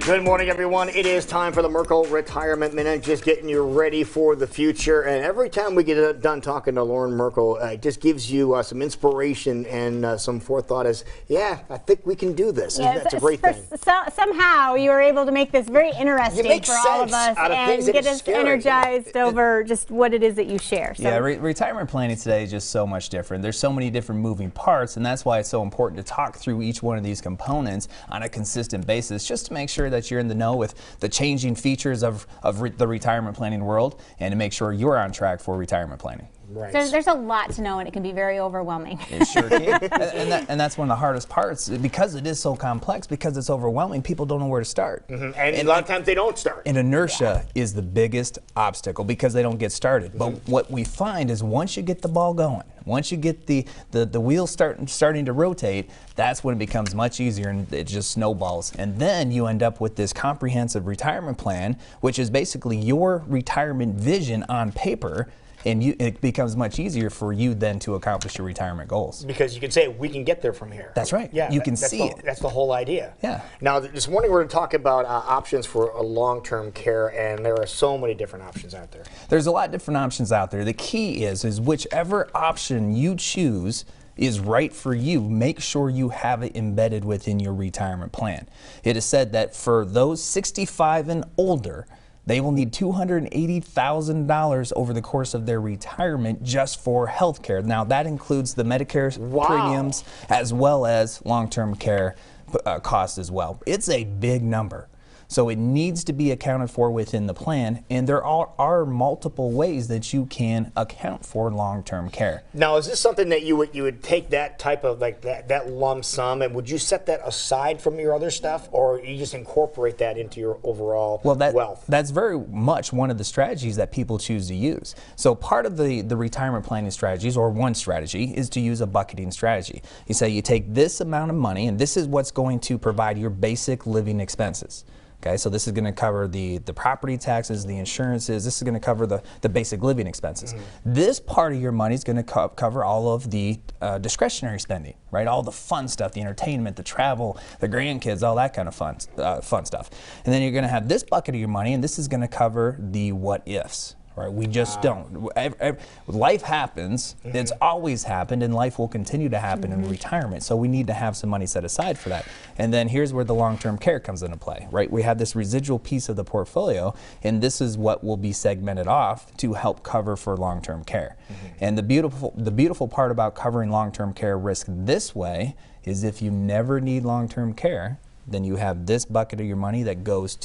Good morning, everyone. It is time for the Merkle Retirement Minute, just getting you ready for the future. And every time we get done talking to Lauren Merkle, it just gives you some inspiration and some forethought as, yeah, I think we can do this. Yeah, that's a great thing. Somehow you were able to make this very interesting for all of us and get us energized over just what it is that you share. So. Yeah, retirement planning today is just so much different. There's so many different moving parts, and that's why it's so important to talk through each one of these components on a consistent basis, just to make sure that you're in the know with the changing features of the retirement planning world, and to make sure you're on track for retirement planning. Right. So there's a lot to know, and it can be very overwhelming. It sure can. and that's one of the hardest parts, because it is so complex, because it's overwhelming, people don't know where to start. And a lot of times they don't start. And inertia is the biggest obstacle because they don't get started. But what we find is once you get the ball going, once you get the wheels starting to rotate, that's when it becomes much easier and it just snowballs. And then you end up with this comprehensive retirement plan, which is basically your retirement vision on paper. And it becomes much easier for you then to accomplish your retirement goals. Because you can say, we can get there from here. That's right. Yeah, you can see it. That's the whole idea. Yeah. Now, this morning we're going to talk about options for a long-term care, and there are so many different options out there. There's a lot of different options out there. The key is whichever option you choose is right for you, make sure you have it embedded within your retirement plan. It is said that for those 65 and older, they will need $280,000 over the course of their retirement just for health care. Now, that includes the Medicare premiums as well as long-term care costs as well. It's a big number. So it needs to be accounted for within the plan, and there are multiple ways that you can account for long-term care. Now, is this something that you would take that type of that lump sum, and would you set that aside from your other stuff, or you just incorporate that into your overall wealth? That's very much one of the strategies that people choose to use. So part of the retirement planning strategies, or one strategy, is to use a bucketing strategy. You say you take this amount of money, and this is what's going to provide your basic living expenses. Okay, so this is going to cover the property taxes, the insurances. This is going to cover the basic living expenses. This part of your money is going to cover all of the discretionary spending, right? All the fun stuff, the entertainment, the travel, the grandkids, all that kind of fun stuff. And then you're going to have this bucket of your money, and this is going to cover the what ifs. Right, we just don't. Life happens. It's always happened, and life will continue to happen in retirement. So we need to have some money set aside for that. And then here's where the long-term care comes into play. Right, we have this residual piece of the portfolio, and this is what will be segmented off to help cover for long-term care. And the beautiful part about covering long-term care risk this way is if you never need long-term care, then you have this bucket of your money that goes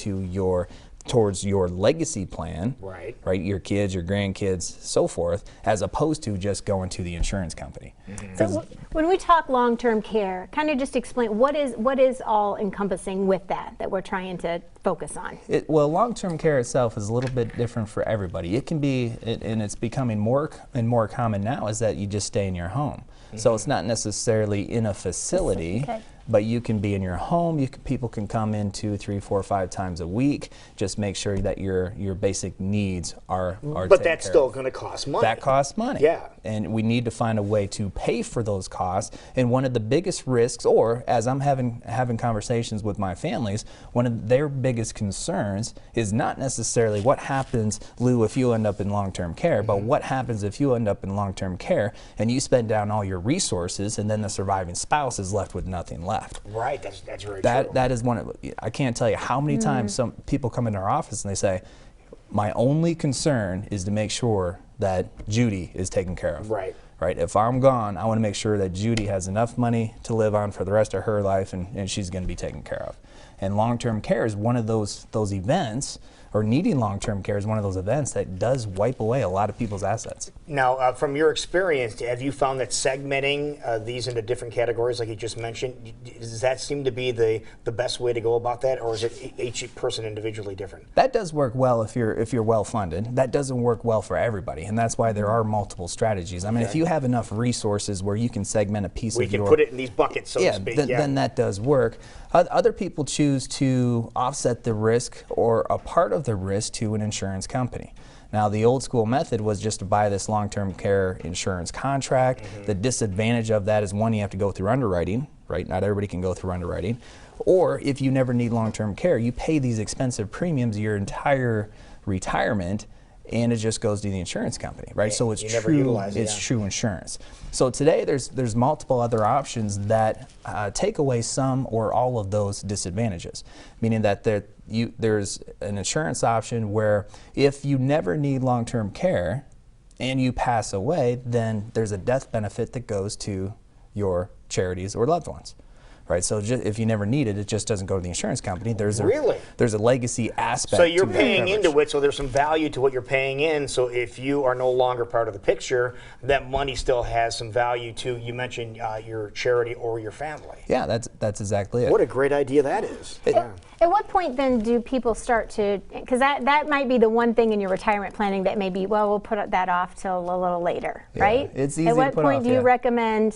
towards your legacy plan, right? Your kids, your grandkids, so forth, as opposed to just going to the insurance company. So when we talk long-term care, kind of just explain what is all encompassing with that we're trying to focus on. Well, long-term care itself is a little bit different for everybody. It can be, and it's becoming more and more common now, is that you just stay in your home. So it's not necessarily in a facility. But you can be in your home. People can come in 2, 3, 4, 5 times a week. Just make sure that your basic needs are But that's still going to cost money. That costs money. Yeah. And we need to find a way to pay for those costs. And one of the biggest risks, or as I'm having conversations with my families, one of their biggest concerns is not necessarily what happens, Lou, if you end up in long-term care, but what happens if you end up in long-term care and you spend down all your resources, and then the surviving spouse is left with nothing left. Right, that's very true. That is one of, I can't tell you how many times some people come into our office and they say, my only concern is to make sure that Judy is taken care of. Right. If I'm gone, I want to make sure that Judy has enough money to live on for the rest of her life, and she's going to be taken care of. And long-term care is one of those events, or needing long-term care is one of those events that does wipe away a lot of people's assets. Now, from your experience, have you found that segmenting these into different categories, like you just mentioned, does that seem to be the best way to go about that, or is it each person individually different? That does work well if you're well funded. That doesn't work well for everybody, and that's why there are multiple strategies. I mean, if you have enough resources where you can segment a piece of your... We can put it in these buckets, so to speak. Then that does work. Other people choose to offset the risk or a part of the risk to an insurance company. Now, the old school method was just to buy this long-term care insurance contract. The disadvantage of that is, one, you have to go through underwriting, right? Not everybody can go through underwriting. Or if you never need long-term care, you pay these expensive premiums your entire retirement, and it just goes to the insurance company, right? So it's true insurance. So today there's multiple other options that take away some or all of those disadvantages, meaning that there's an insurance option where if you never need long-term care and you pass away, then there's a death benefit that goes to your charities or loved ones. Right, so if you never need it, it just doesn't go to the insurance company. There's a legacy aspect. So you're paying into it, so there's some value to what you're paying in. So if you are no longer part of the picture, that money still has some value to, you mentioned your charity or your family. Yeah, that's exactly it. What a great idea that is. At what point then do people start to, because that might be the one thing in your retirement planning that maybe, well, we'll put that off till a little later, right? It's easy to put off. At what point do you recommend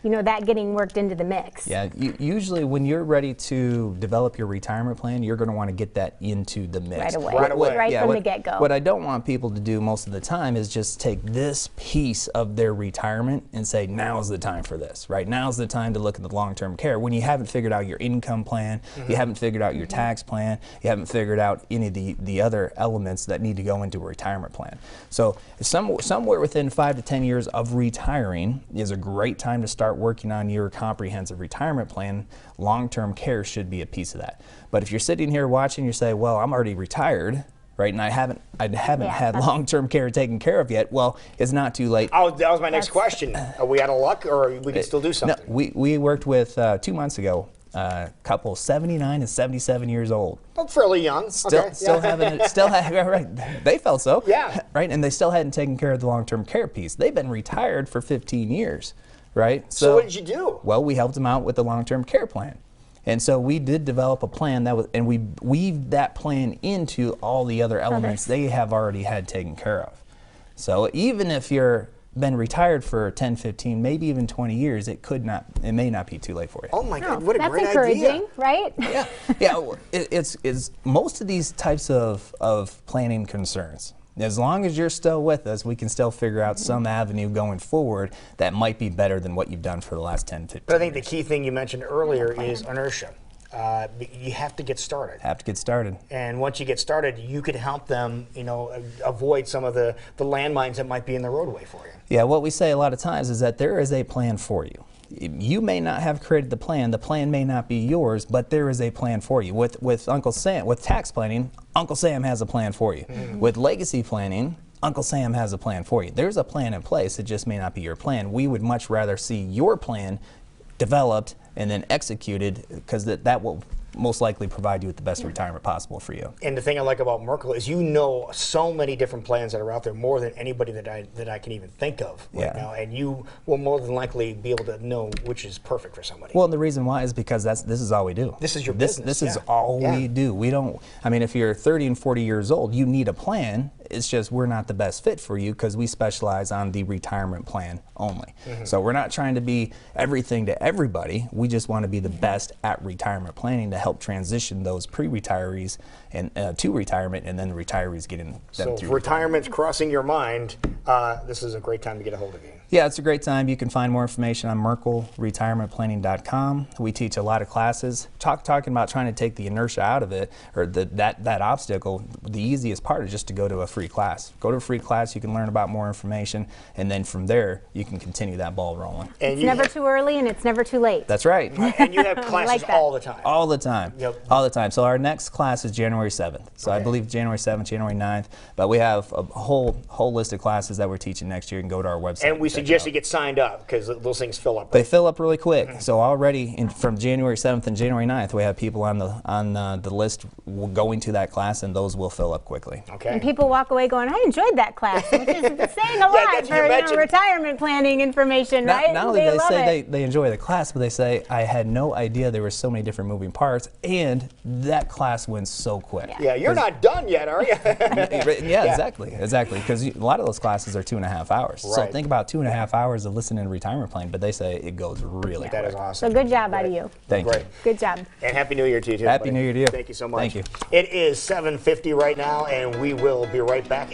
that getting worked into the mix? Yeah, usually when you're ready to develop your retirement plan, you're going to want to get that into the mix. Right away. Right from the get-go. What I don't want people to do most of the time is just take this piece of their retirement and say, now's the time for this, right? Now's the time to look at the long-term care when you haven't figured out your income plan, you haven't figured out your tax plan, you haven't figured out any of the other elements that need to go into a retirement plan. So somewhere within 5 to 10 years of retiring is a great time to start working on your comprehensive retirement plan. Long-term care should be a piece of that. But if you're sitting here watching, you say, well, I'm already retired, right, and I haven't had long-term care taken care of yet. Well, it's not too late. Oh, that was my next question. Are we out of luck, or we can still do something? No, we worked with 2 months ago, a couple 79 and 77 years old. Well, fairly young. Right. They felt so. Yeah. Right, and they still hadn't taken care of the long-term care piece. They've been retired for 15 years. Right. So what did you do? Well, we helped them out with the long-term care plan. And so we did develop a plan and we weaved that plan into all the other elements they have already had taken care of. So even if you're been retired for 10, 15, maybe even 20 years, it may not be too late for you. Oh my God, what a great idea. That's encouraging, right? Yeah, it's most of these types of planning concerns. As long as you're still with us, we can still figure out some avenue going forward that might be better than what you've done for the last 10, 15 years. But I think the key thing you mentioned earlier is inertia. You have to get started. Have to get started. And once you get started, you could help them, avoid some of the landmines that might be in the roadway for you. Yeah, what we say a lot of times is that there is a plan for you. You may not have created the plan may not be yours, but there is a plan for you. With Uncle Sam, with tax planning, Uncle Sam has a plan for you. With legacy planning, Uncle Sam has a plan for you. There's a plan in place, it just may not be your plan. We would much rather see your plan developed and then executed, because that will most likely provide you with the best retirement possible for you. And the thing I like about Merkle is so many different plans that are out there, more than anybody that I can even think of right now, and you will more than likely be able to know which is perfect for somebody. Well, and the reason why is because this is all we do. This is your business. This is all we do. We don't, if you're 30 and 40 years old, you need a plan. It's just we're not the best fit for you because we specialize on the retirement plan only. So we're not trying to be everything to everybody. We just want to be the best at retirement planning to help transition those pre-retirees and to retirement, and then the retirees getting them so through if retirement's crossing your mind, this is a great time to get a hold of you. Yeah, it's a great time. You can find more information on merkleretirementplanning.com. We teach a lot of classes. Talking about trying to take the inertia out of it, or that obstacle, the easiest part is just to go to a free class. Go to a free class, you can learn about more information, and then from there, you can continue that ball rolling. And it's never too early and it's never too late. That's right. And you have classes all the time. All the time. Yep. All the time. So our next class is January 7th. So I believe January 7th, January 9th. But we have a whole list of classes that we're teaching next year. You can go to our website. And we suggest you get signed up because those things fill up. They fill up really quick. So already from January 7th and January 9th, we have people on the list going to that class, and those will fill up quickly. Okay. And people walk away going, I enjoyed that class, which is saying a lot for retirement planning information, right? Not only do they say they enjoy the class, but they say, I had no idea there were so many different moving parts, and that class went so quick. Yeah, you're not done yet, are you? Yeah, exactly. Because a lot of those classes are 2.5 hours. Right. So think about 2.5 hours of listening to retirement plan, but they say it goes really quick. That is awesome. So good job out of you. Thank you. Good job. And Happy New Year to you, too. Happy New Year to you. Thank you so much. Thank you. It is 7:50 right now, and we will be right back.